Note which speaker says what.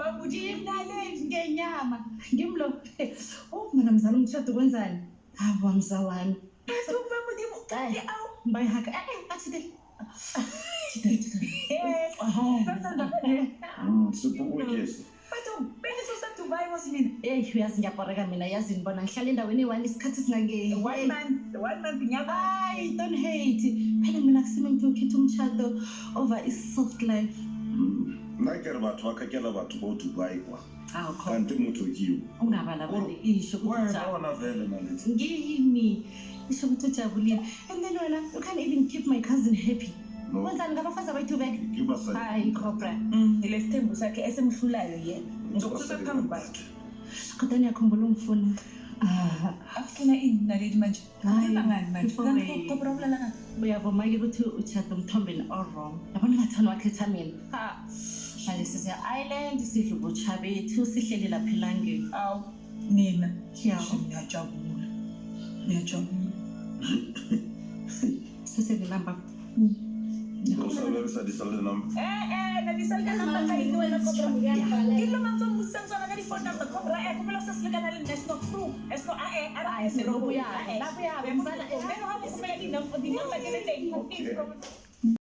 Speaker 1: baba
Speaker 2: Ngimnale ngenyama. Ngimlo. Mina mzala umshado kwenzani? Hawa mzawami.
Speaker 1: baba
Speaker 2: Hayi, bayihaka. Athi
Speaker 3: Supukuyesa.
Speaker 1: Dubai was mina.
Speaker 2: Uyazi ngiyaboreka mina yazi ngibona ngihlala endaweni eyi-1 isikhathi singange
Speaker 1: 1 month nyaka.
Speaker 2: Hayi, don't hate. Phela mina kusime ngiyokhetha umshado over i-soft life.
Speaker 3: Nakere batho ba kakela batho bo Dubai kwa.
Speaker 2: Awu khona.
Speaker 3: Kanti motho kiyo.
Speaker 2: Ungabalabali isho ukuthi
Speaker 3: Wena vele nalethi.
Speaker 2: ngimi isho ukuthi ujabulile. And then wena you can't even keep my cousin happy.
Speaker 3: No.
Speaker 2: Wenzani ngabafazi abayithu back?
Speaker 3: Give us a
Speaker 2: Hayi cobra.
Speaker 1: Lesithembu sakhe esemhlulayo yena. Ngizokususa phambi kwakhe.
Speaker 2: Kodwa ngiyakhumbula ungifuna.
Speaker 1: Akufuna ini naleli manje? Ngani manje?
Speaker 2: Hayi.
Speaker 1: Ngikubroblala ngani?
Speaker 2: Uyavuma-ke ukuthi ushada umthombeni all-wrong. Yabona ngathani wakhetha mina. Manje size island sidle ubutsha bethu sihleli lapha elangeni.
Speaker 1: Awu nina
Speaker 2: Ngiyajabula.
Speaker 1: ngiyajabula.
Speaker 2: Sesenginamba.
Speaker 3: Usabe sadisale number.
Speaker 1: Nalisalita number kayo wena cobra. Kilo man to musang sa ngani phone number cobra kumelo sa sila kanalin nesto proof. Esto
Speaker 2: Ay, sino buya. Labuya, mzala.
Speaker 1: Pero hapo kumela din number din number din.